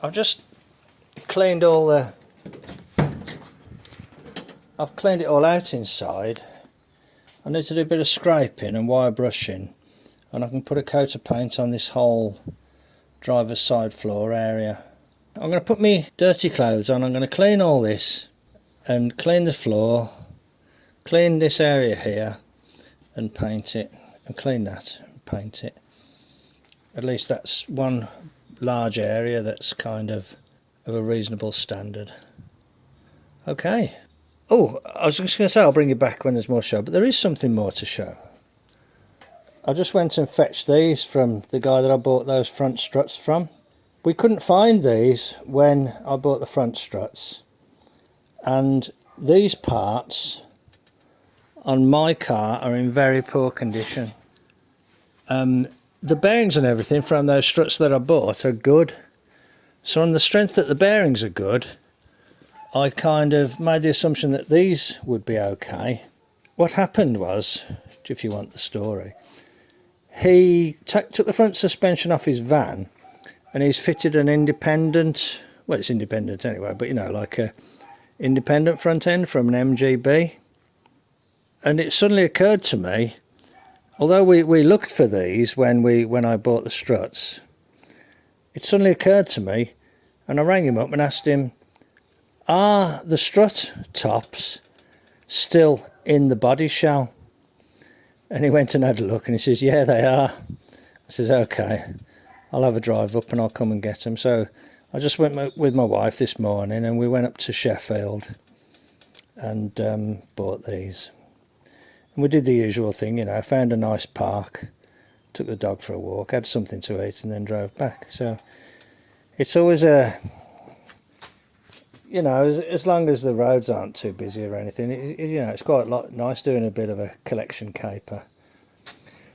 I've just cleaned all the... I've cleaned it all out inside. I need to do a bit of scraping and wire brushing, and I can put a coat of paint on this whole driver's side floor area. I'm going to put my dirty clothes on. I'm going to clean all this and clean the floor, clean this area here and paint it, and clean that and paint it. At least that's one large area that's kind of a reasonable standard. Okay. Oh, I was just going to say I'll bring you back when there's more to show, but there is something more to show. I just went and fetched these from the guy that I bought those front struts from. We couldn't find these when I bought the front struts, and these parts on my car are in very poor condition. The bearings and everything from those struts that I bought are good, so on the strength that the bearings are good, I kind of made the assumption that these would be okay. What happened was, if you want the story, he took the front suspension off his van and he's fitted an independent, well, it's independent anyway, but you know, like a independent front end from an MGB. And it suddenly occurred to me, although we looked for these when I bought the struts, it suddenly occurred to me, and I rang him up and asked him, are the strut tops still in the body shell? And he went and had a look and he says, yeah, they are. I says, okay, I'll have a drive up and I'll come and get them. So I just went with my wife this morning and we went up to Sheffield and bought these. And we did the usual thing, you know, found a nice park, took the dog for a walk, had something to eat and then drove back. So it's always you know, as long as the roads aren't too busy or anything, you know, it's quite nice doing a bit of a collection caper.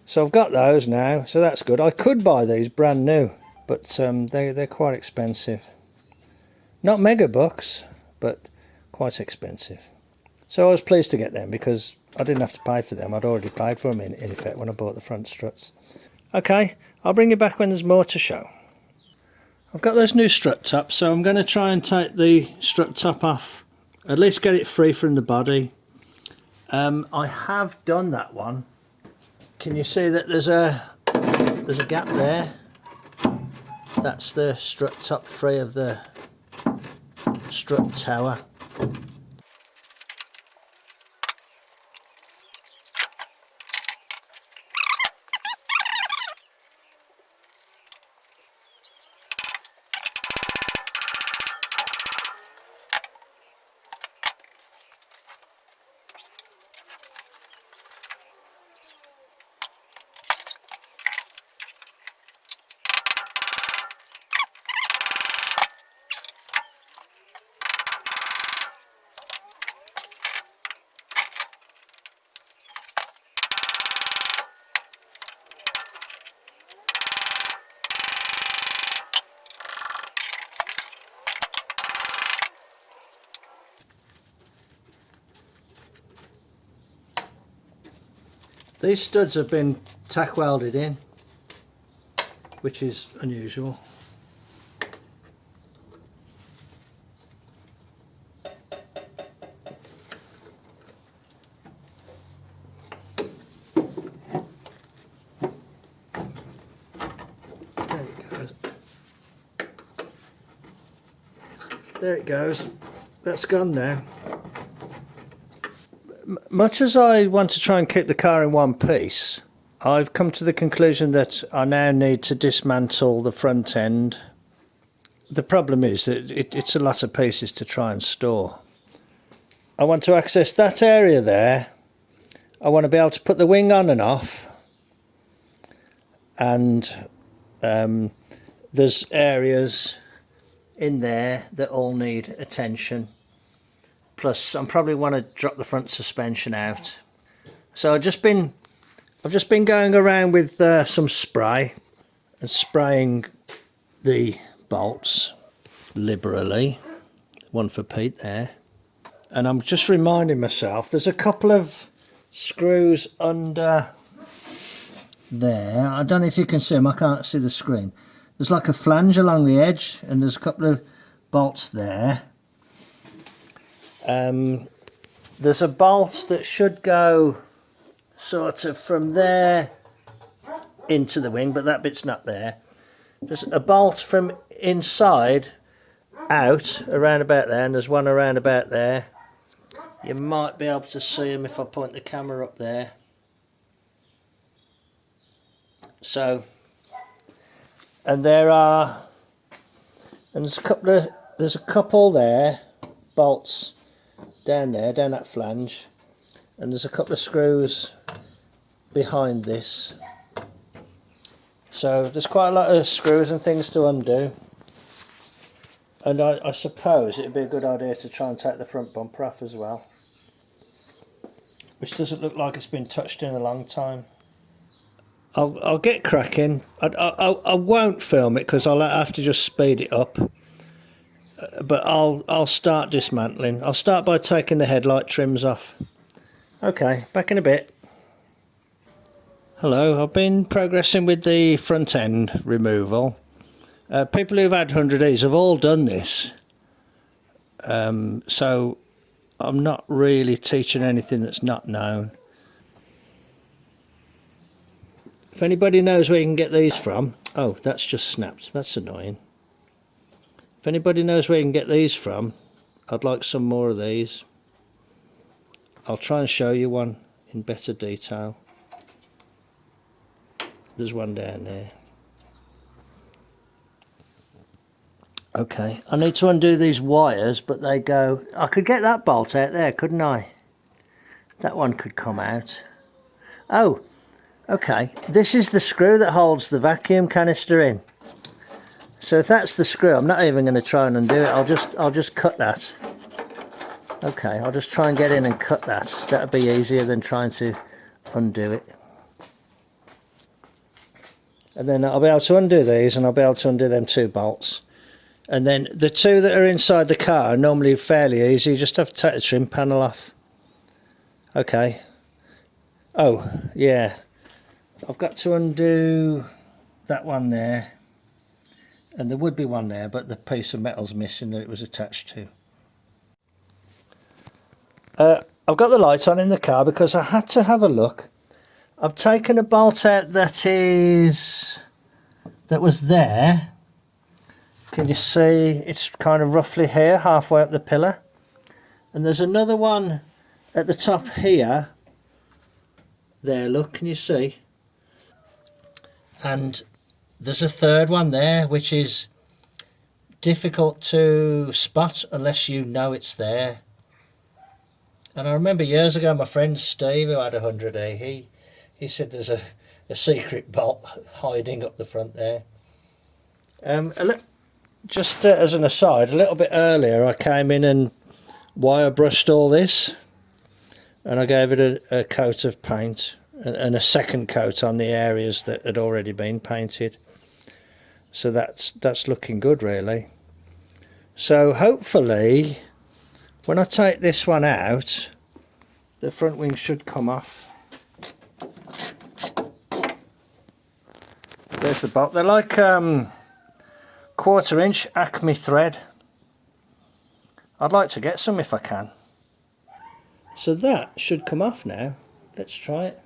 So I've got those now, so that's good. I could buy these brand new, but they're quite expensive. Not mega bucks, but quite expensive. So I was pleased to get them because I didn't have to pay for them. I'd already paid for them in effect when I bought the front struts. Okay, I'll bring you back when there's more to show. I've got those new strut tops, so I'm going to try and take the strut top off, at least get it free from the body. I have done that one. Can you see that there's a gap there? That's the strut top free of the strut tower. These studs have been tack welded in, which is unusual. There it goes. There it goes. That's gone now. Much as I want to try and keep the car in one piece, I've come to the conclusion that I now need to dismantle the front end. The problem is that it's a lot of pieces to try and store. I want to access that area there. I want to be able to put the wing on and off. And there's areas in there that all need attention. Plus, I probably want to drop the front suspension out. So I've just been going around with some spray and spraying the bolts liberally. One for Pete there. And I'm just reminding myself, there's a couple of screws under there. I don't know if you can see them. I can't see the screen. there's like a flange along the edge, and there's a couple of bolts there. There's a bolt that should go sort of from there into the wing, but that bit's not there. There's a bolt from inside out around about there, and there's one around about there. You might be able to see them if I point the camera up there. So, and there's a couple there, bolts down there, down that flange, and there's a couple of screws behind this. So there's quite a lot of screws and things to undo. And I suppose it'd be a good idea to try and take the front bumper off as well, which doesn't look like it's been touched in a long time. I'll get cracking. I won't film it because I'll have to just speed it up. But I'll start dismantling. I'll start by taking the headlight trims off. Okay, back in a bit. Hello, I've been progressing with the front end removal. People who've had 100Es have all done this. So I'm not really teaching anything that's not known. If anybody knows where you can get these from... Oh, that's just snapped. That's annoying. If anybody knows where you can get these from, I'd like some more of these. I'll try and show you one in better detail. There's one down there. Okay, I need to undo these wires, but they go... I could get that bolt out there, couldn't I? That one could come out. Oh, okay. This is the screw that holds the vacuum canister in. So if that's the screw, I'm not even going to try and undo it. I'll just cut that. Okay, I'll just try and get in and cut that. That'll be easier than trying to undo it. And then I'll be able to undo these, and I'll be able to undo them 2 bolts. And then the 2 that are inside the car are normally fairly easy. You just have to take the trim panel off. Okay. Oh, yeah. I've got to undo that one there. And there would be one there, but the piece of metal's missing that it was attached to. I've got the light on in the car because I had to have a look. I've taken a bolt out that was there. Can you see? It's kind of roughly here, halfway up the pillar. And there's another one at the top here. There, look, can you see? And there's a third one there, which is difficult to spot unless you know it's there. And I remember years ago, my friend Steve, who had a 100E, he said there's a secret bolt hiding up the front there. Just as an aside, a little bit earlier I came in and wire brushed all this, and I gave it a coat of paint and a second coat on the areas that had already been painted. So that's looking good, really. So hopefully when I take this one out, the front wing should come off. There's the bolt. They're like 1/4 inch Acme thread. I'd like to get some if I can. So that should come off now. Let's try it.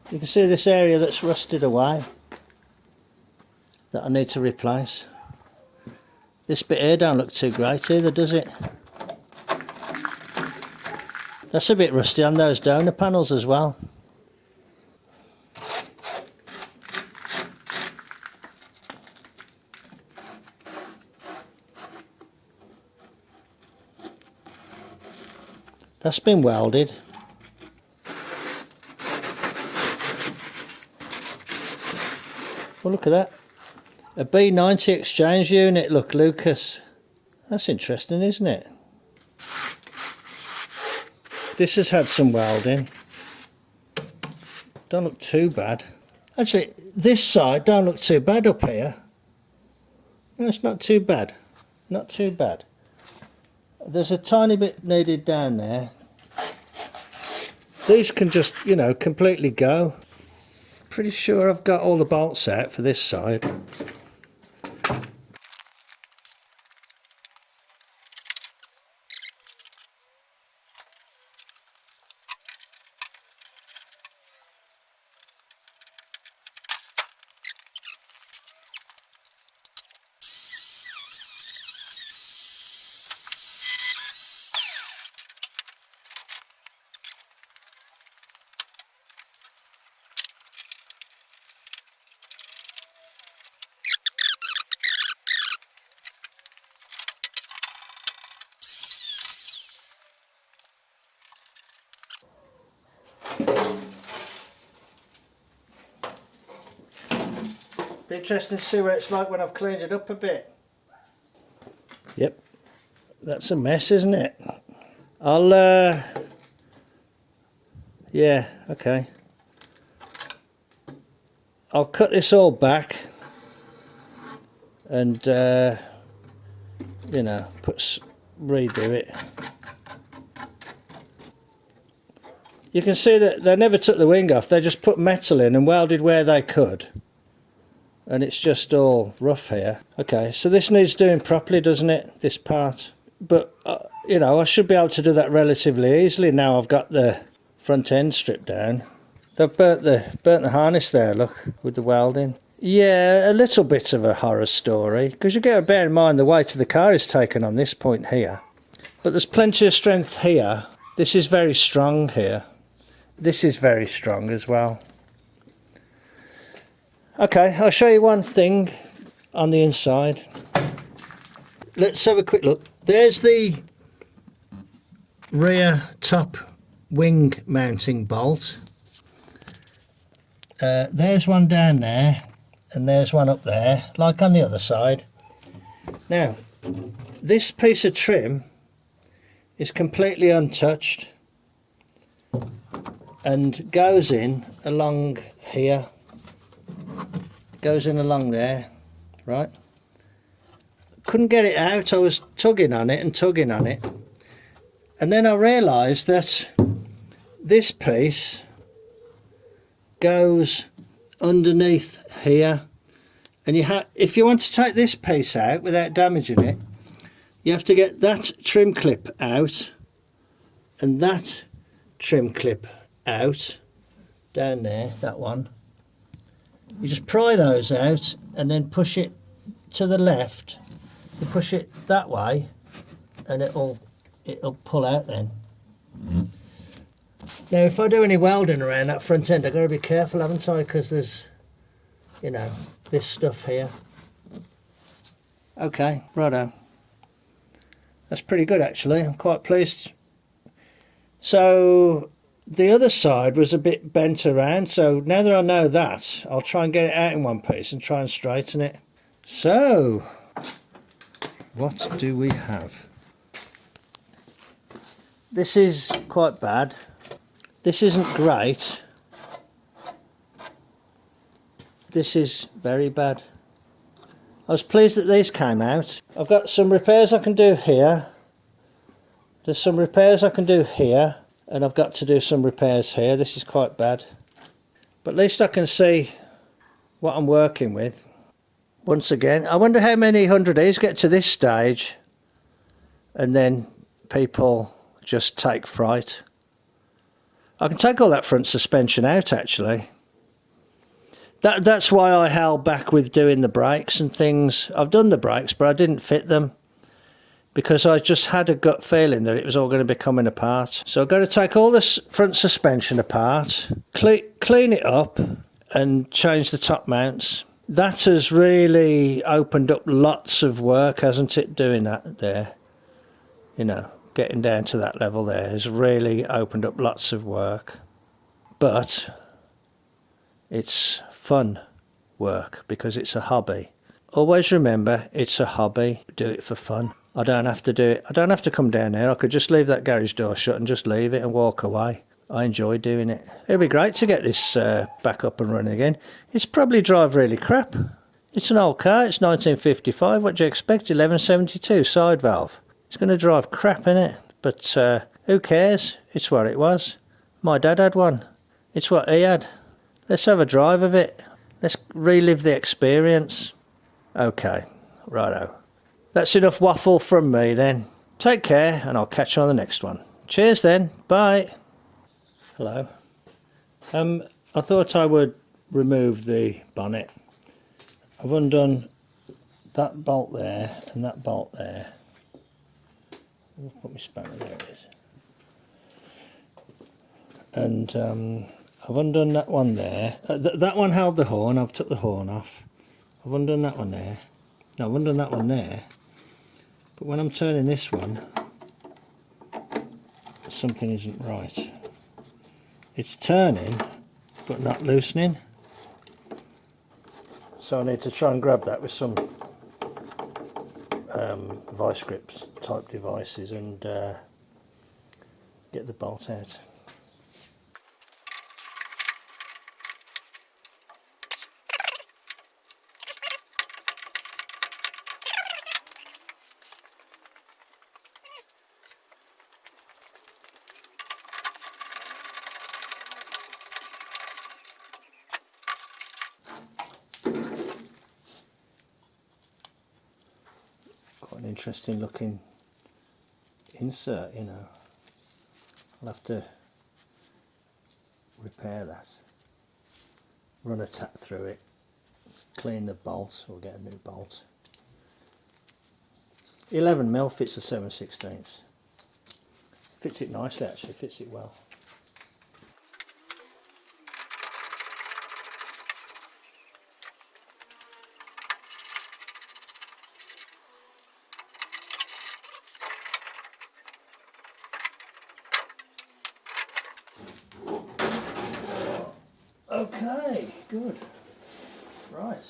You can see this area that's rusted away that I need to replace. This bit here don't look too great either, does it? That's a bit rusty on those donor panels as well. That's been welded. Well, look at that. A B90 exchange unit, look, Lucas. That's interesting, isn't it? This has had some welding. Don't look too bad. Actually, this side don't look too bad up here. No, it's not too bad. Not too bad. There's a tiny bit needed down there. These can just, you know, completely go. Pretty sure I've got all the bolts out for this side. Be interesting to see what it's like when I've cleaned it up a bit. Yep, that's a mess, isn't it? I'll yeah, okay. I'll cut this all back and you know, redo it. You can see that they never took the wing off, they just put metal in and welded where they could. And it's just all rough here. Okay, so this needs doing properly, doesn't it, this part? But you know, I should be able to do that relatively easily now I've got the front end stripped down. They've burnt the harness there, look, with the welding. Yeah, a little bit of a horror story, because you got to bear in mind the weight of the car is taken on this point here. But there's plenty of strength here. This is very strong here. This is very strong as well. Okay, I'll show you one thing on the inside. Let's have a quick look. There's the rear top wing mounting bolt. There's one down there and there's one up there, like on the other side. Now, this piece of trim is completely untouched and goes in along here. Goes in along there, right? Couldn't get it out. I was tugging on it and tugging on it, and then I realised that this piece goes underneath here, and if you want to take this piece out without damaging it, you have to get that trim clip out and that trim clip out down there, that one. You just pry those out and then push it to the left. You push it that way and it'll pull out then. Now if I do any welding around that front end, I've got to be careful, haven't I, because there's, you know, this stuff here. Okay, righto. That's pretty good actually, I'm quite pleased. So the other side was a bit bent around, so now that I know that, I'll try and get it out in one piece and try and straighten it. So, what do we have? This is quite bad. This isn't great. This is very bad. I was pleased that these came out. I've got some repairs I can do here. There's some repairs I can do here. And I've got to do some repairs here. This is quite bad. But at least I can see what I'm working with. Once again, I wonder how many 100Es get to this stage and then people just take fright. I can take all that front suspension out actually. That's why I held back with doing the brakes and things. I've done the brakes, but I didn't fit them because I just had a gut feeling that it was all going to be coming apart. So I've got to take all this front suspension apart, clean it up and change the top mounts. That has really opened up lots of work, hasn't it, doing that there? You know, getting down to that level there has really opened up lots of work. But it's fun work because it's a hobby. Always remember, it's a hobby. Do it for fun. I don't have to do it. I don't have to come down there. I could just leave that garage door shut and just leave it and walk away. I enjoy doing it. It'd be great to get this back up and running again. It's probably drive really crap. It's an old car. It's 1955. What do you expect? 1172 side valve. It's going to drive crap, innit? But who cares? It's what it was. My dad had one. It's what he had. Let's have a drive of it. Let's relive the experience. Okay, righto. That's enough waffle from me then. Take care and I'll catch you on the next one. Cheers then. Bye. Hello. I thought I would remove the bonnet. I've undone that bolt there and that bolt there. I'll put my spanner, there it is. And I've undone that one there. That one held the horn. I've took the horn off. I've undone that one there. No, I've undone that one there. But when I'm turning this one, something isn't right. It's turning, but not loosening. So I need to try and grab that with some vice grips type devices and get the bolt out. Quite an interesting looking insert, you know. I'll have to repair that, run a tap through it, clean the bolt or get a new bolt. 11mm fits a 7/16. Fits it nicely actually, fits it well. Okay, good. Right.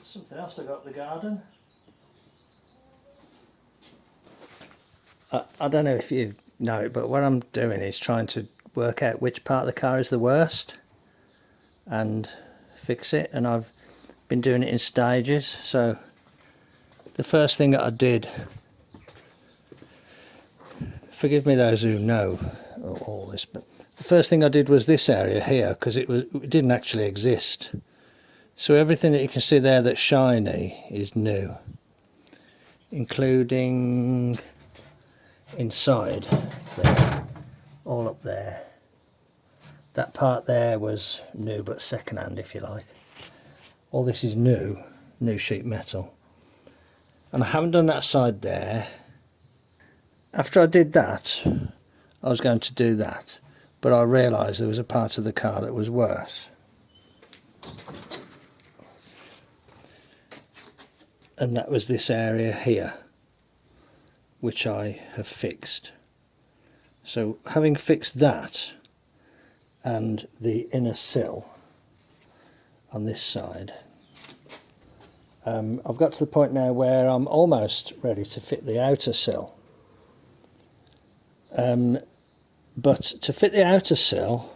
Something else I got at the garden. I don't know if you know it, but what I'm doing is trying to work out which part of the car is the worst and fix it, and I've been doing it in stages. So the first thing that I did, forgive me those who know all this, but the first thing I did was this area here, because it didn't actually exist. So everything that you can see there that's shiny is new, including inside there, all up there. That part there was new but second hand, if you like. All this is new sheet metal. And I haven't done that side there. After I did that, I was going to do that, but I realised there was a part of the car that was worse. And that was this area here, which I have fixed. So having fixed that and the inner sill on this side, I've got to the point now where I'm almost ready to fit the outer sill. But to fit the outer sill,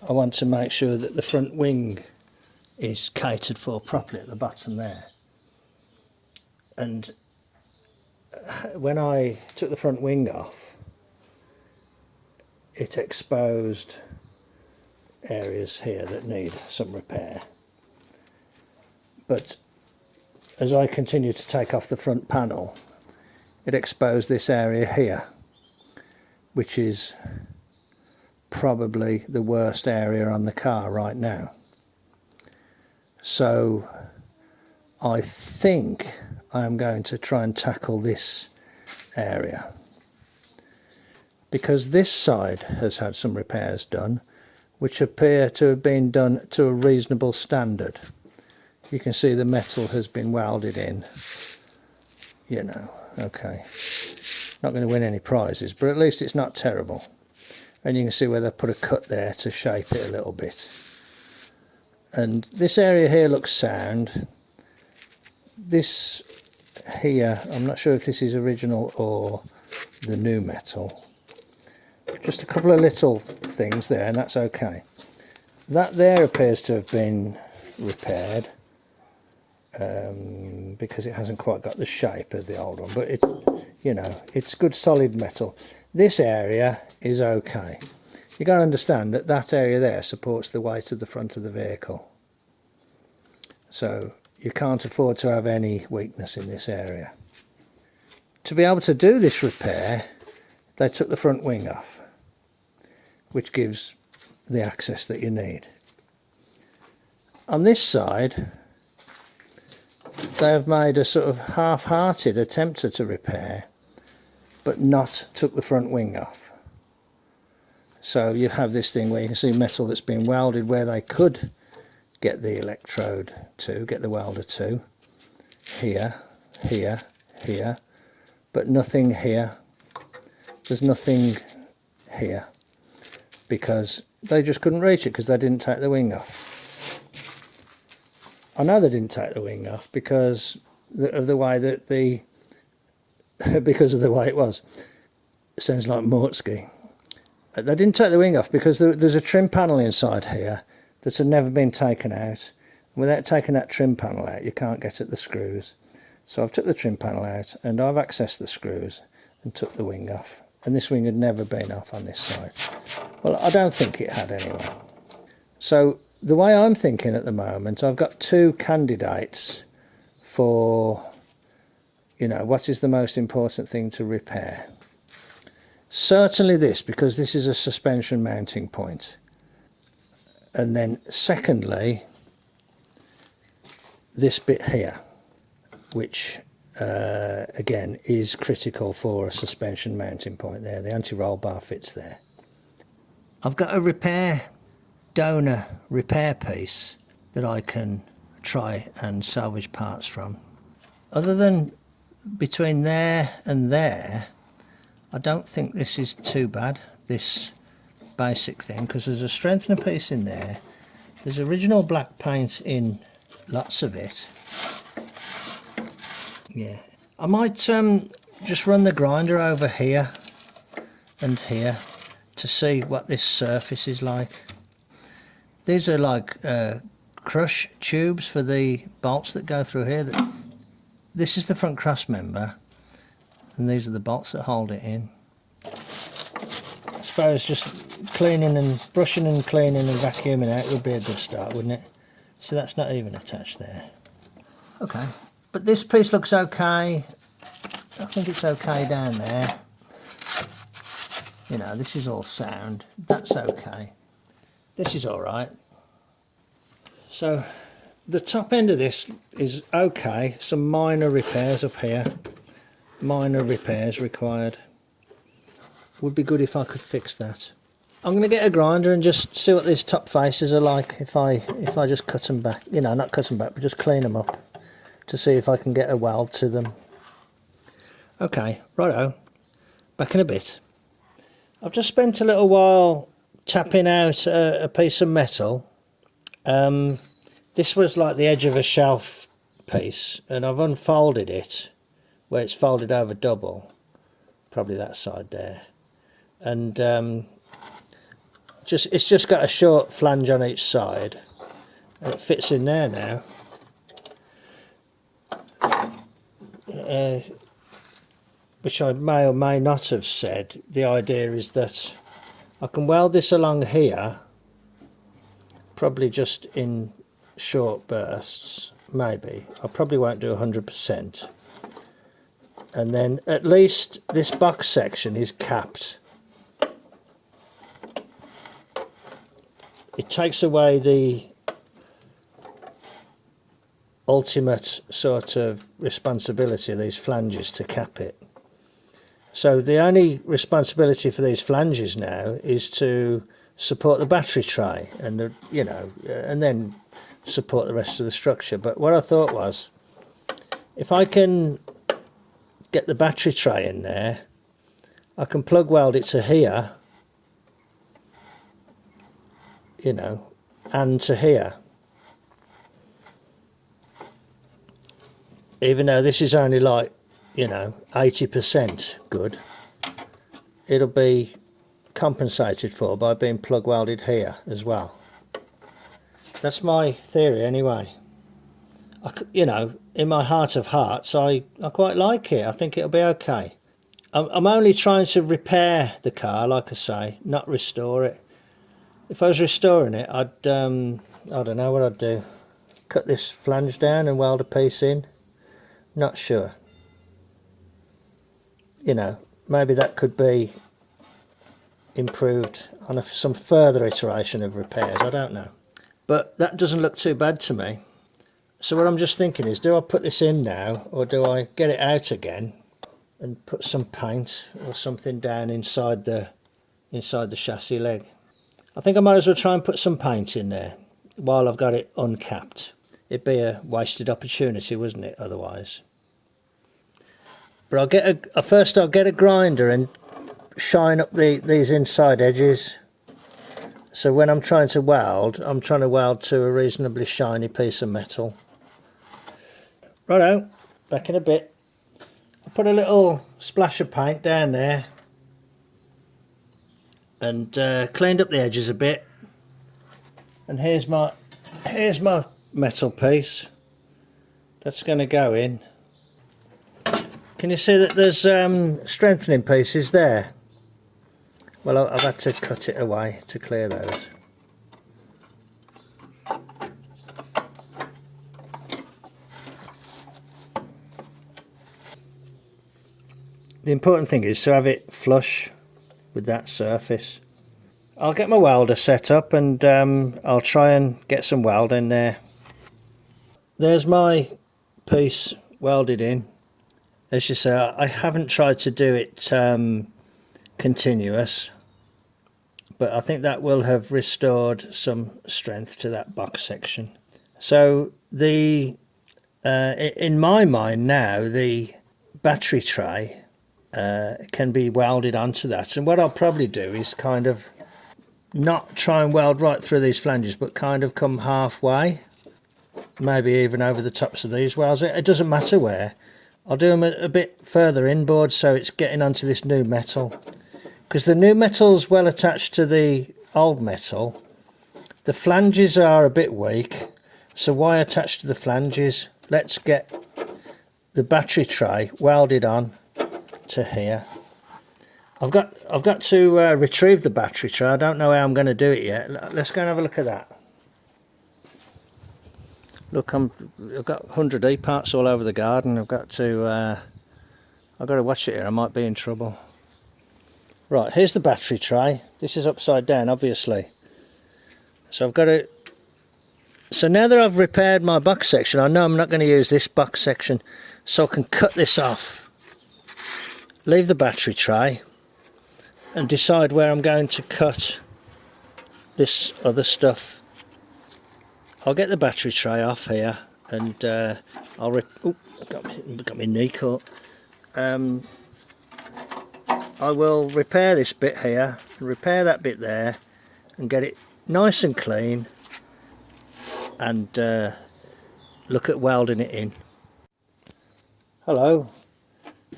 I want to make sure that the front wing is catered for properly at the bottom there. And when I took the front wing off, it exposed areas here that need some repair. But as I continued to take off the front panel, it exposed this area here, which is probably the worst area on the car right now. So I think I'm going to try and tackle this area, because this side has had some repairs done which appear to have been done to a reasonable standard. You can see the metal has been welded in, you know. Okay, not going to win any prizes, but at least it's not terrible. And you can see where they put a cut there to shape it a little bit. And this area here looks sound. This here, I'm not sure if this is original or the new metal. Just a couple of little things there, and that's okay. That there appears to have been repaired, because it hasn't quite got the shape of the old one, but it, you know, it's good solid metal. This area is okay. You got to understand that that area there supports the weight of the front of the vehicle, so you can't afford to have any weakness in this area. To be able to do this repair, they took the front wing off, which gives the access that you need. On this side, they have made a sort of half-hearted attempt to repair, but not took the front wing off. So you have this thing where you can see metal that's been welded where they could get the electrode to, get the welder to, here, here, here, but nothing here. There's nothing here, because they just couldn't reach it because they didn't take the wing off. I know they didn't take the wing off because of the way that because of the way it was. It sounds like Mortsky. They didn't take the wing off because there's a trim panel inside here that had never been taken out. Without taking that trim panel out, you can't get at the screws. So I've took the trim panel out and I've accessed the screws and took the wing off. And this wing had never been off on this side. Well, I don't think it had anyway. So the way I'm thinking at the moment, I've got two candidates for, you know, what is the most important thing to repair. Certainly this, because this is a suspension mounting point. And then secondly, this bit here, which again is critical for a suspension mounting point there. The anti-roll bar fits there. I've got a donor repair piece that I can try and salvage parts from. Other than between there and there, I don't think this is too bad, this basic thing, because there's a strengthener piece in there. There's original black paint in lots of it. Yeah, I might just run the grinder over here and here to see what this surface is like. These are like crush tubes for the bolts that go through here. This is the front cross member, and these are the bolts that hold it in. I suppose just cleaning and brushing and cleaning and vacuuming out would be a good start, wouldn't it? So that's not even attached there. Okay, but this piece looks okay. I think it's okay down there. You know, this is all sound. That's okay. This is all right. So the top end of this is okay. Some minor repairs up here. Minor repairs required. Would be good if I could fix that. I'm going to get a grinder and just see what these top faces are like if I just cut them back. You know, not cut them back, but just clean them up to see if I can get a weld to them. Okay, righto. Back in a bit. I've just spent a little while tapping out a piece of metal. This was like the edge of a shelf piece, and I've unfolded it where it's folded over double, probably that side there, and it's just got a short flange on each side, and it fits in there now. Which I may or may not have said. The idea is that I can weld this along here, probably just in short bursts, maybe. I probably won't do 100%. And then at least this box section is capped. it takes away the ultimate sort of responsibility of these flanges to cap it. So the only responsibility for these flanges now is to support the battery tray and the, you know, and then support the rest of the structure. But what I thought was, if I can get the battery tray in there, I can plug weld it to here, you know, and to here. Even though this is only like, you know, 80% good, it'll be compensated for by being plug welded here as well. That's my theory anyway. You know, in my heart of hearts, I quite like it. I think it'll be okay. I'm only trying to repair the car, like I say, not restore it. If I was restoring it, I don't know what I'd do. Cut this flange down and weld a piece in. Not sure. You know, maybe that could be improved on some further iteration of repairs. I don't know. But that doesn't look too bad to me. So what I'm just thinking is, do I put this in now, or do I get it out again and put some paint or something down inside the chassis leg? I think I might as well try and put some paint in there while I've got it uncapped. It'd be a wasted opportunity, wouldn't it, otherwise? But first I'll get a grinder and shine up these inside edges. So when I'm trying to weld to a reasonably shiny piece of metal. Righto, back in a bit. I put a little splash of paint down there and cleaned up the edges a bit. And here's my metal piece that's going to go in. Can you see that there's strengthening pieces there? Well, I've had to cut it away to clear those. The important thing is to have it flush with that surface. I'll get my welder set up and I'll try and get some weld in there. There's my piece welded in. As you say, I haven't tried to do it continuous, but I think that will have restored some strength to that box section. So in my mind now, the battery tray can be welded onto that, and what I'll probably do is kind of not try and weld right through these flanges, but kind of come halfway, maybe even over the tops of these welds. It doesn't matter where. I'll do them a bit further inboard so it's getting onto this new metal, because the new metal's well attached to the old metal. The flanges are a bit weak, so why attach to the flanges? Let's get the battery tray welded on to here. I've got to retrieve the battery tray. I don't know how I'm going to do it yet. Let's go and have a look at that. Look, I've got 100 E-parts all over the garden. I've got to watch it here. I might be in trouble. Right, here's the battery tray. This is upside down, obviously. So I've got to. So now that I've repaired my box section, I know I'm not going to use this box section, so I can cut this off. Leave the battery tray and decide where I'm going to cut this other stuff. I'll get the battery tray off here and I'll got my knee caught. I will repair this bit here and repair that bit there and get it nice and clean and look at welding it in. Hello,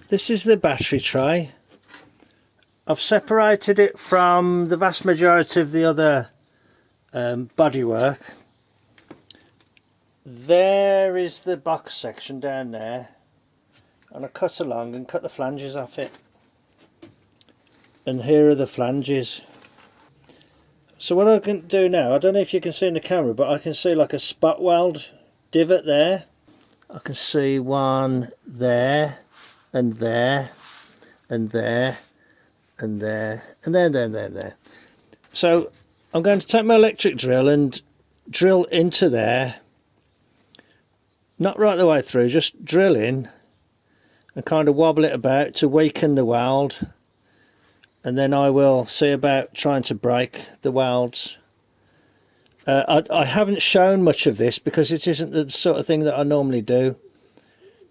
this is the battery tray. I've separated it from the vast majority of the other bodywork. There is the box section down there, and I cut along and cut the flanges off it, and here are the flanges. So what I can do now, I don't know if you can see in the camera, but I can see like a spot weld divot there. I can see one there and there and there and there and there. So I'm going to take my electric drill and drill into there, not right the way through, just drill in and kind of wobble it about to weaken the weld, and then I will see about trying to break the welds. I haven't shown much of this because it isn't the sort of thing that I normally do.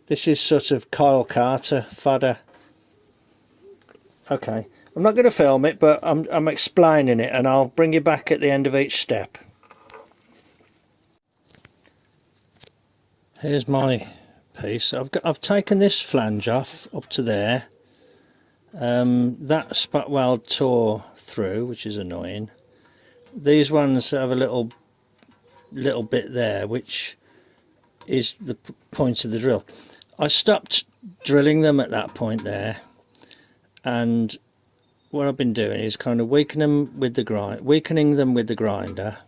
This is sort of Kyle Carter fodder. Okay, I'm not going to film it, but I'm explaining it, and I'll bring you back at the end of each step. Here's my piece. I've taken this flange off up to there. That spot weld tore through, which is annoying. These ones have a little bit there, which is the point of the drill. I stopped drilling them at that point there, and what I've been doing is kind of weakening them with the grinder,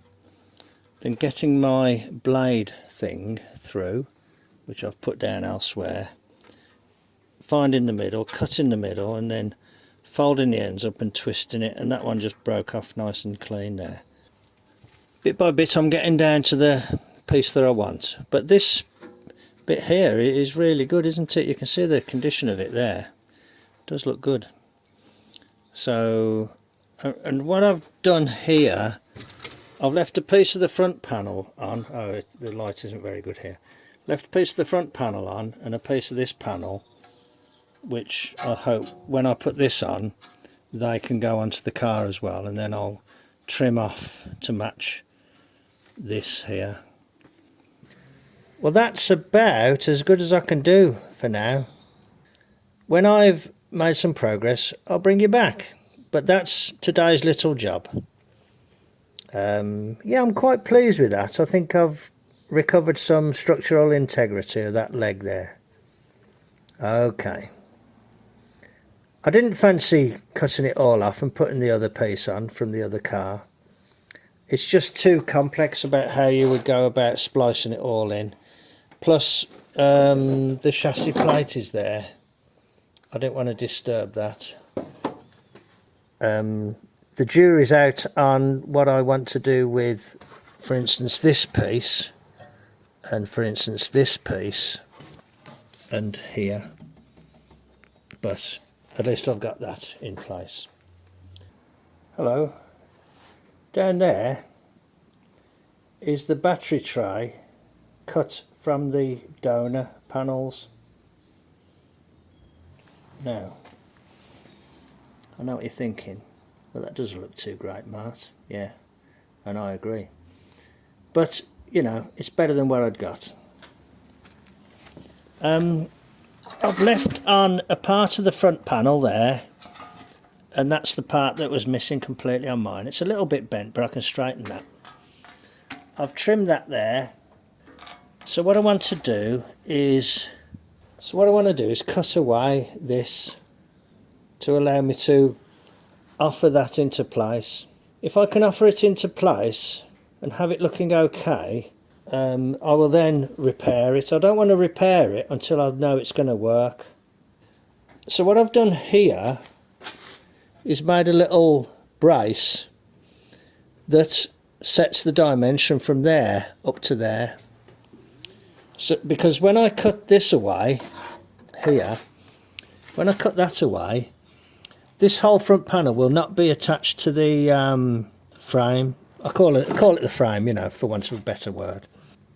then getting my blade thing through, which I've put down elsewhere, finding the middle, cutting the middle, and then folding the ends up and twisting it, and that one just broke off nice and clean there. Bit by bit I'm getting down to the piece that I want, but this bit here is really good, isn't it? You can see the condition of it there. It does look good. So, and what I've done here, I've left a piece of the front panel on. Oh, the light isn't very good here. Left a piece of the front panel on and a piece of this panel, which I hope when I put this on they can go onto the car as well, and then I'll trim off to match this here. Well, that's about as good as I can do for now. When I've made some progress, I'll bring you back, but that's today's little job. Yeah, I'm quite pleased with that. I think I've recovered some structural integrity of that leg there. Okay, I didn't fancy cutting it all off and putting the other piece on from the other car. It's just too complex about how you would go about splicing it all in. Plus the chassis plate is there. I don't want to disturb that. The jury's out on what I want to do with, for instance, this piece, and for instance this piece, and here. But at least I've got that in place. Hello. Down there is the battery tray cut from the donor panels. Now, I know what you're thinking. Well, that doesn't look too great, Mart. Yeah, and I agree. But, you know, it's better than what I'd got. I've left on a part of the front panel there, and that's the part that was missing completely on mine. It's a little bit bent, but I can straighten that. I've trimmed that there. So what I want to do is cut away this to allow me to offer that into place. If I can offer it into place and have it looking okay, I will then repair it. I don't want to repair it until I know it's going to work. So what I've done here is made a little brace that sets the dimension from there up to there. So because when I cut this away here, when I cut that away, this whole front panel will not be attached to the frame. I call it the frame, you know, for want of a better word.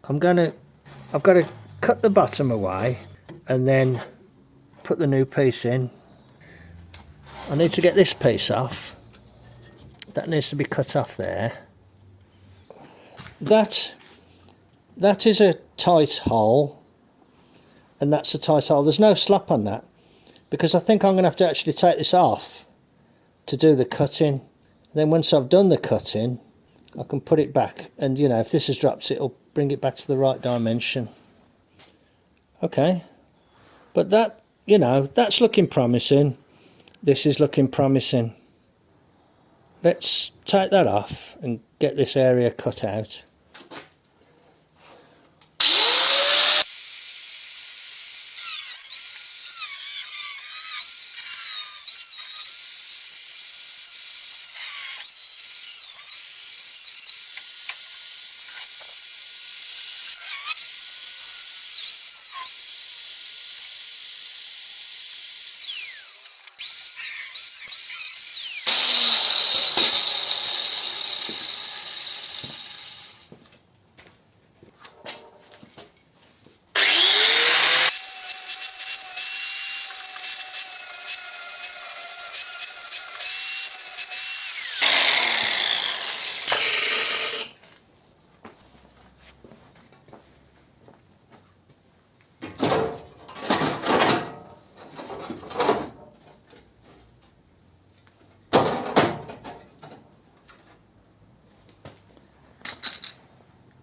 I've got to cut the bottom away and then put the new piece in. I need to get this piece off. That needs to be cut off there. That is a tight hole, and that's a tight hole. There's no slap on that, because I think I'm going to have to actually take this off to do the cutting. Then once I've done the cutting, I can put it back, and you know, if this has dropped, it'll bring it back to the right dimension. Okay, but that, you know, that's looking promising. This is looking promising. Let's take that off and get this area cut out.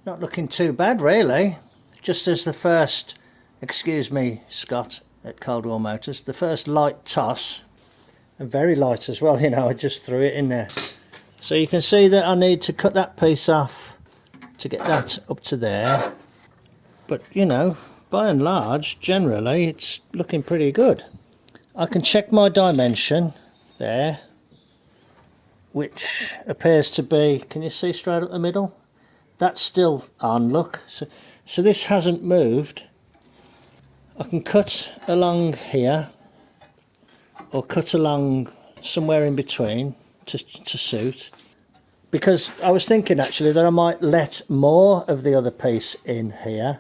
Not looking too bad really. Just as the first, excuse me Scott at Coldwell Motors, the first light toss, and very light as well, you know, I just threw it in there. So you can see that I need to cut that piece off to get that up to there. But you know, by and large, generally it's looking pretty good. I can check my dimension there, which appears to be, can you see straight up the middle? That's still on, look. So this hasn't moved. I can cut along here or cut along somewhere in between to suit. Because I was thinking actually that I might let more of the other piece in here.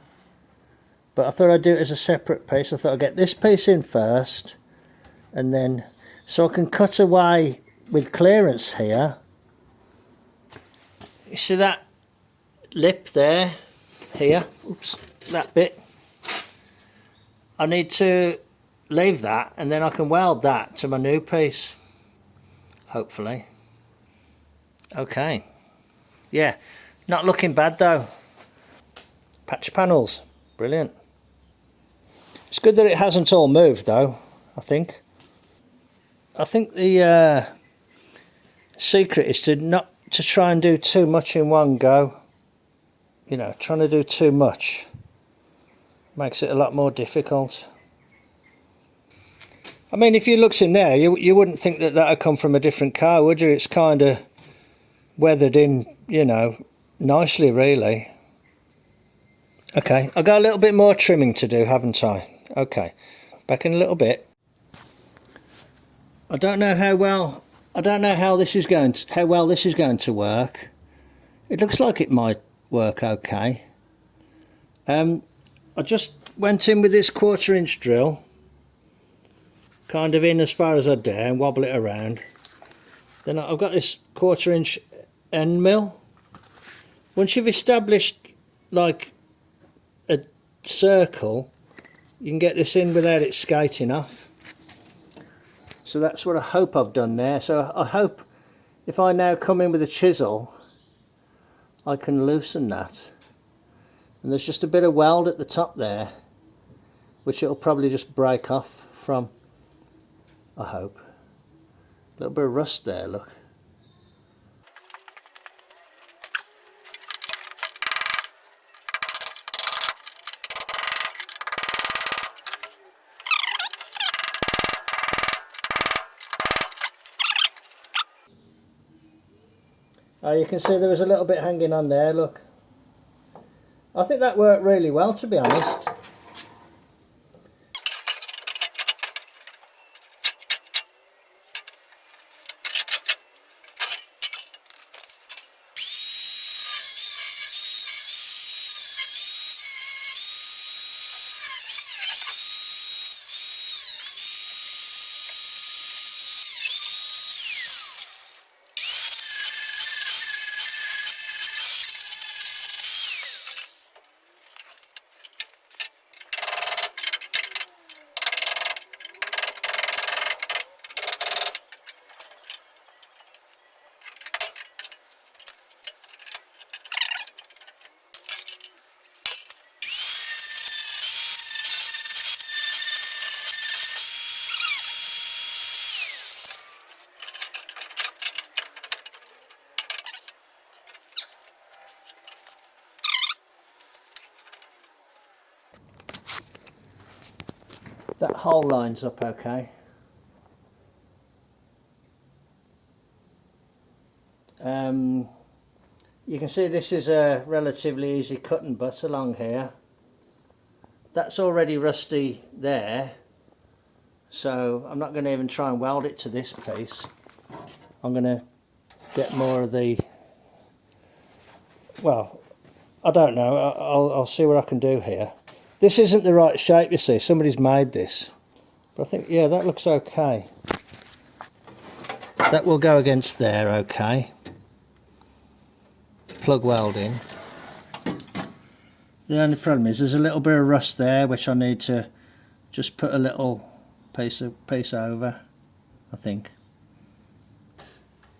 But I thought I'd do it as a separate piece. I thought I'd get this piece in first. And then, so I can cut away with clearance here. You see that lip there, here, oops, that bit. I need to leave that and then I can weld that to my new piece, hopefully. Okay, yeah, not looking bad though. Patch panels, brilliant. It's good that it hasn't all moved though, I think. I think the secret is to not to try and do too much in one go. You know, trying to do too much makes it a lot more difficult. I mean, if you looked in there, you wouldn't think that that would come from a different car, would you? It's kind of weathered in, you know, nicely, really. Okay, I've got a little bit more trimming to do, haven't I? Okay, back in a little bit. I don't know how this is going to, how well this is going to work. It looks like it might work okay. I just went in with this 1/4 inch drill, kind of in as far as I dare, and wobble it around. Then I've got this 1/4 inch end mill. Once you've established like a circle, you can get this in without it skating off. So that's what I hope I've done there. So I hope if I now come in with a chisel, I can loosen that. And there's just a bit of weld at the top there, which it'll probably just break off from, I hope. A little bit of rust there, look. Oh, you can see there was a little bit hanging on there, look. I think that worked really well, to be honest. That hole lines up okay. You can see this is a relatively easy cut and butt along here. That's already rusty there, so I'm not going to even try and weld it to this piece. I'm going to get more of the, well, I don't know, I'll see what I can do here. This isn't the right shape, you see, somebody's made this. But I think, yeah, that looks okay. That will go against there, okay. Plug weld in. The only problem is there's a little bit of rust there, which I need to just put a little piece over, I think.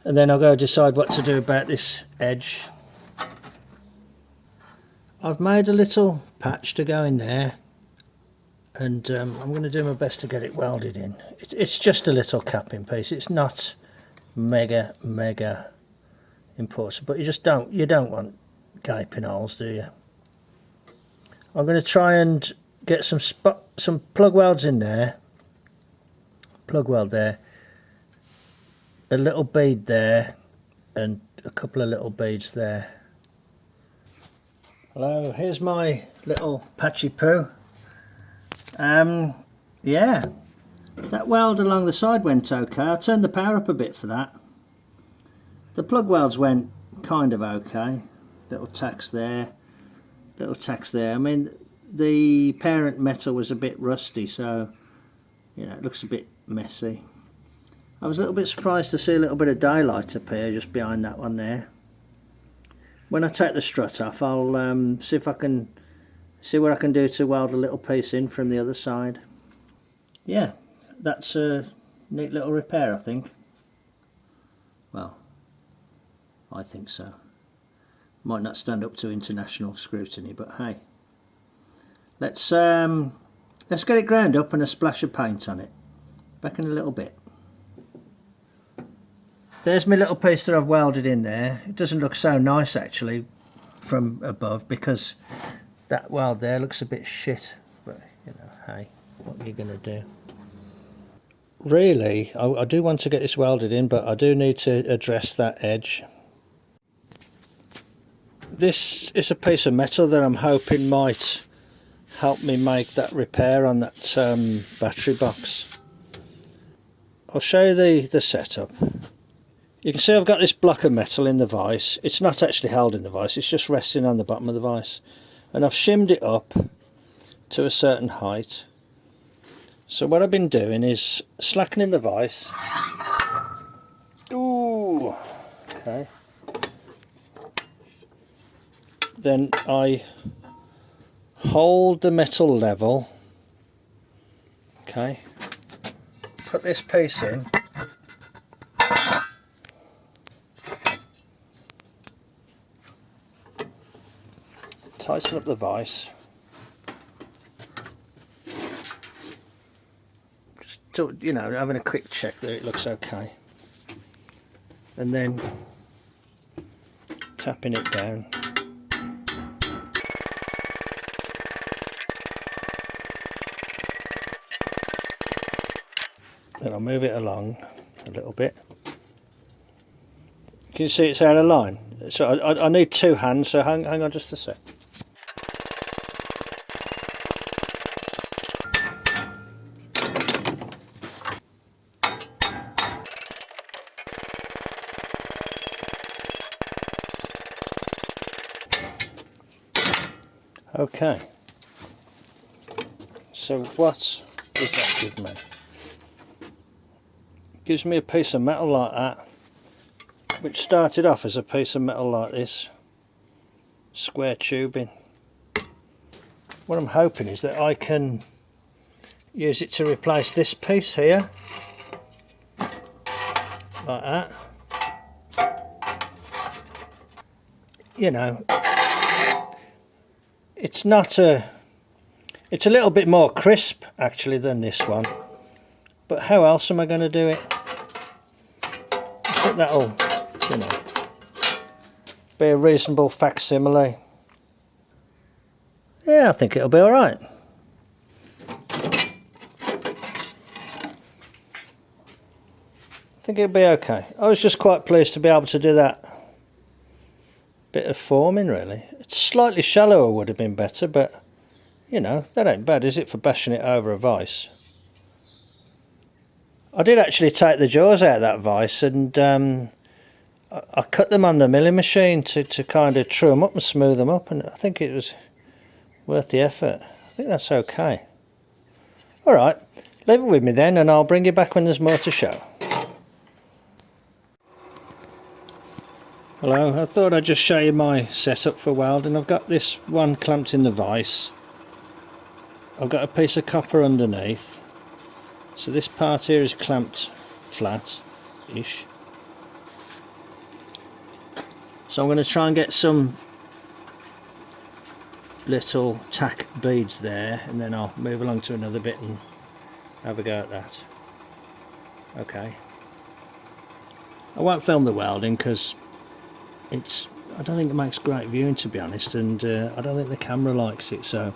And then I'll go decide what to do about this edge. I've made a little patch to go in there, and I'm going to do my best to get it welded in. It's just a little capping piece. It's not mega important, but you don't want gaping holes, do you? I'm going to try and get some plug welds in there. Plug weld there, a little bead there, and a couple of little beads there. Hello, here's my little patchy poo. Yeah, that weld along the side went okay. I turned the power up a bit for that. The plug welds went kind of okay. Little tacks there, little tacks there. I mean, the parent metal was a bit rusty, so you know, it looks a bit messy. I was a little bit surprised to see a little bit of daylight appear just behind that one there. When I take the strut off, I'll see if I can see what I can do to weld a little piece in from the other side. Yeah, that's a neat little repair, I think. Well, I think so. Might not stand up to international scrutiny, but hey, let's get it ground up and a splash of paint on it. Back in a little bit. There's my little piece that I've welded in there. It doesn't look so nice actually from above because that weld there looks a bit shit, but you know, hey, what are you gonna do? Really, I do want to get this welded in, but I do need to address that edge. This is a piece of metal that I'm hoping might help me make that repair on that battery box. I'll show you the setup. You can see I've got this block of metal in the vise. It's not actually held in the vise, it's just resting on the bottom of the vise. And I've shimmed it up to a certain height. So what I've been doing is slackening the vise. Ooh, okay. Then I hold the metal level. Okay. Put this piece in. Tighten up the vise. Just to, you know, having a quick check that it looks okay. And then tapping it down. Then I'll move it along a little bit. Can you see it's out of line? So I need two hands, so hang on just a sec. Okay, so what does that give me? It gives me a piece of metal like that, which started off as a piece of metal like this, square tubing. What I'm hoping is that I can use it to replace this piece here, like that. You know, it's a little bit more crisp actually than this one, but how else am I going to do it? I think that'll, you know, be a reasonable facsimile. Yeah, I think it'll be alright. I think it'll be okay. I was just quite pleased to be able to do that bit of forming really. It's slightly shallower would have been better, but you know, that ain't bad, is it, for bashing it over a vise? I did actually take the jaws out of that vise and I cut them on the milling machine to kind of true them up and smooth them up, and I think it was worth the effort. I think that's okay. Alright, leave it with me then and I'll bring you back when there's more to show. Hello, I thought I'd just show you my setup for welding. I've got this one clamped in the vise. I've got a piece of copper underneath. So this part here is clamped flat-ish. So I'm going to try and get some little tack beads there, and then I'll move along to another bit and have a go at that. Okay. I won't film the welding because I don't think it makes great viewing, to be honest, and I don't think the camera likes it, so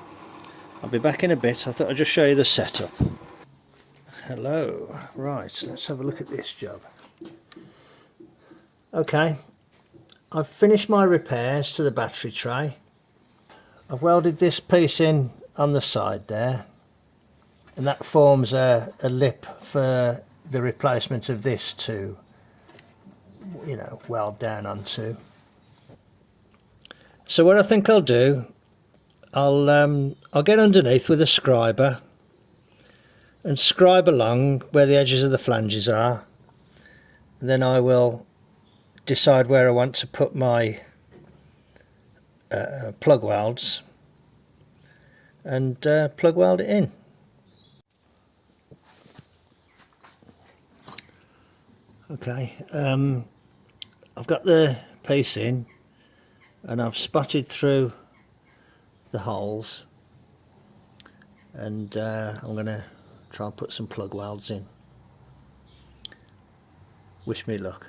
I'll be back in a bit. I thought I'd just show you the setup. Hello. Right, let's have a look at this job. Okay, I've finished my repairs to the battery tray. I've welded this piece in on the side there, and that forms a lip for the replacement of this to, you know, weld down onto. So what I think I'll do, I'll get underneath with a scriber and scribe along where the edges of the flanges are, and then I will decide where I want to put my plug welds and plug weld it in. Okay, I've got the piece in and I've spotted through the holes, and I'm going to try and put some plug welds in. Wish me luck.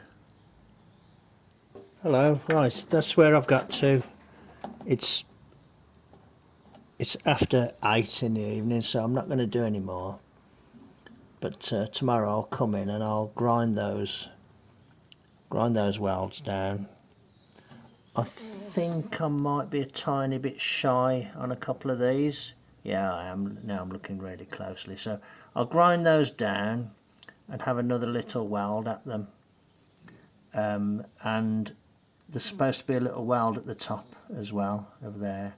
Hello, right, that's where I've got to. It's after 8 in the evening, so I'm not going to do any more, but tomorrow I'll come in and I'll grind those welds down. I think I might be a tiny bit shy on a couple of these. Yeah, I am. Now I'm looking really closely, so I'll grind those down and have another little weld at them, and there's supposed to be a little weld at the top as well, over there,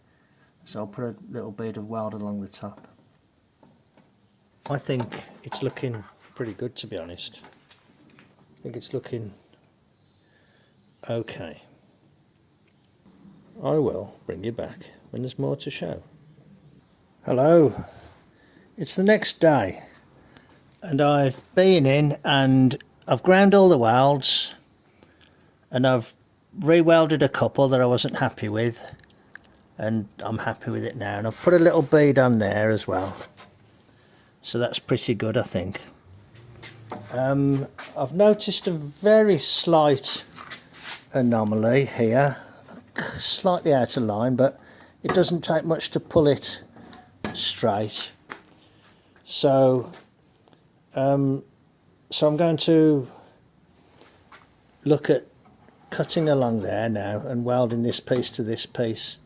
so I'll put a little bead of weld along the top. I think it's looking pretty good, to be honest. I think it's looking okay. I will bring you back when there's more to show. Hello, it's the next day, and I've been in and I've ground all the welds, and I've re-welded a couple that I wasn't happy with, and I'm happy with it now, and I've put a little bead on there as well, so that's pretty good, I think. I've noticed a very slight anomaly here, slightly out of line, but it doesn't take much to pull it straight, so I'm going to look at cutting along there now and welding this piece to this piece.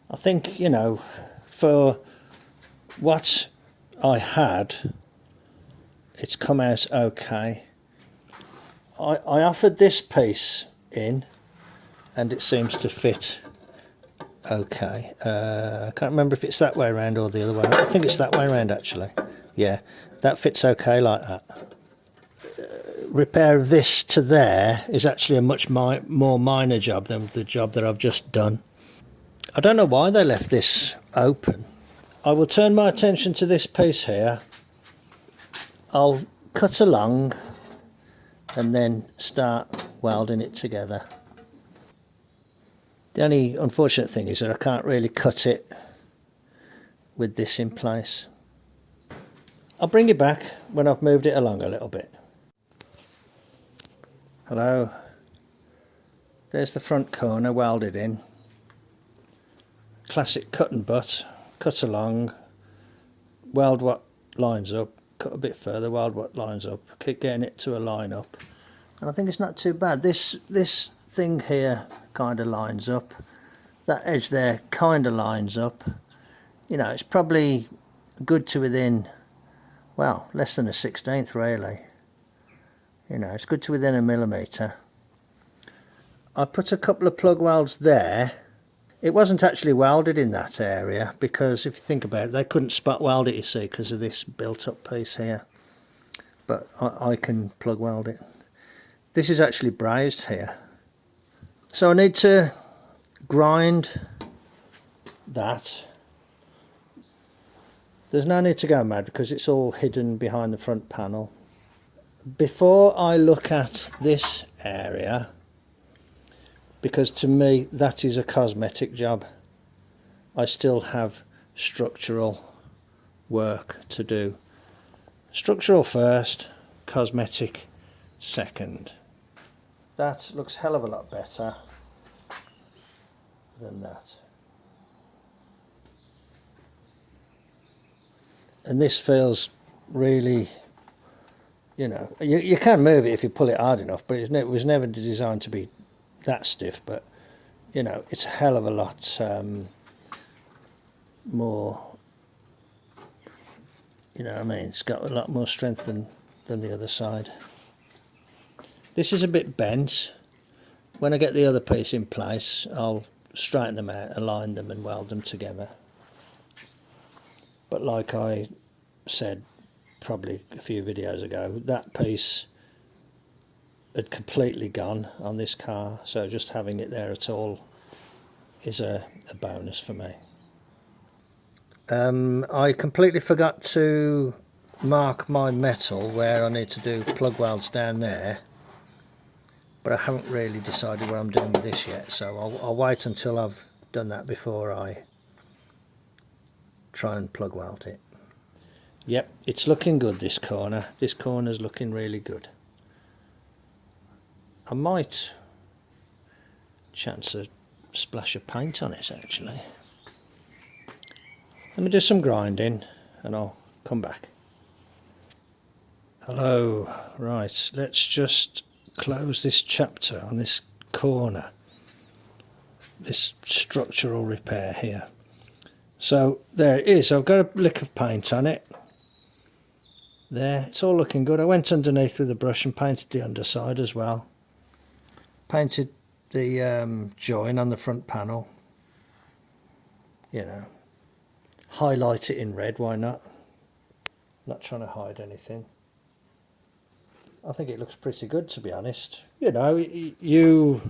I think, you know, for what I had, it's come out okay. I offered this piece in and it seems to fit okay. I can't remember if it's that way around or the other way. I think it's that way around, actually. Yeah, that fits okay like that. Repair of this to there is actually a much more minor job than the job that I've just done. I don't know why they left this open. I will turn my attention to this piece here. I'll cut along and then start welding it together. The only unfortunate thing is that I can't really cut it with this in place. I'll bring it back when I've moved it along a little bit. Hello, there's the front corner welded in. Classic cut and butt, cut along, weld what lines up, cut a bit further, weld what lines up, keep getting it to a line up, and I think it's not too bad. This thing here kind of lines up, that edge there kind of lines up, you know, it's probably good to within, well, less than a 1/16 really. You know, it's good to within a millimetre. I put a couple of plug welds there. It wasn't actually welded in that area because if you think about it, they couldn't spot weld it, you see, because of this built up piece here. But I can plug weld it. This is actually brazed here. So I need to grind that. There's no need to go mad because it's all hidden behind the front panel. Before I look at this area, because to me that is a cosmetic job. I still have structural work to do. Structural first, cosmetic second. That looks a hell of a lot better than that. And this feels really, you know, you can move it if you pull it hard enough, but it was never designed to be that stiff. But you know, it's a hell of a lot more, you know what I mean, it's got a lot more strength than the other side. This is a bit bent. When I get the other piece in place, I'll straighten them out, align them and weld them together. But like I said probably a few videos ago, that piece had completely gone on this car, so just having it there at all is a bonus for me. I completely forgot to mark my metal where I need to do plug welds down there, but I haven't really decided what I'm doing with this yet, so I'll wait until I've done that before I try and plug weld it. Yep, it's looking good, this corner. This corner's looking really good. I might chance a splash of paint on it actually. Let me do some grinding and I'll come back. Hello, right, let's just close this chapter on this corner, this structural repair here. So there it is, I've got a lick of paint on it. There, it's all looking good. I went underneath with a brush and painted the underside as well. Painted the join on the front panel. You know, highlight it in red, why not? Not trying to hide anything. I think it looks pretty good, to be honest. You know,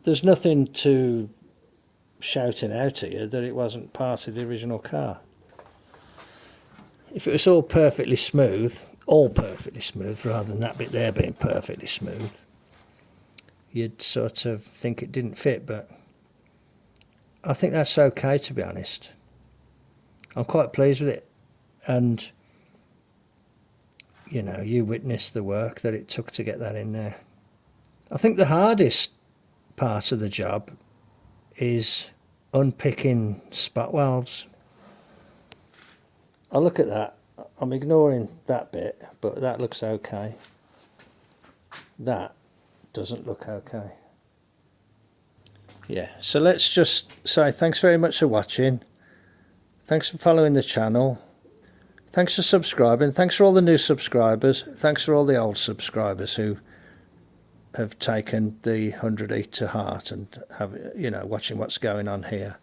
there's nothing to shouting out at you that it wasn't part of the original car. If it was all perfectly smooth rather than that bit there being perfectly smooth, you'd sort of think it didn't fit, but I think that's okay, to be honest. I'm quite pleased with it, and you know, you witnessed the work that it took to get that in there. I think the hardest part of the job is unpicking spot welds. I look at that, I'm ignoring that bit, but that looks okay. That doesn't look okay. Yeah, so let's just say thanks very much for watching. Thanks for following the channel. Thanks for subscribing. Thanks for all the new subscribers. Thanks for all the old subscribers who have taken the 100E to heart and have, you know, watching what's going on here.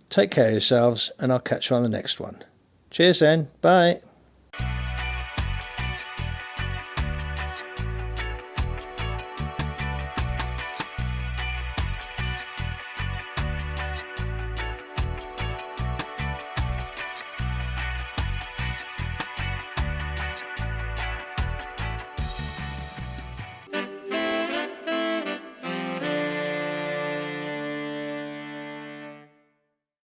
Take care of yourselves, and I'll catch you on the next one. Cheers then. Bye.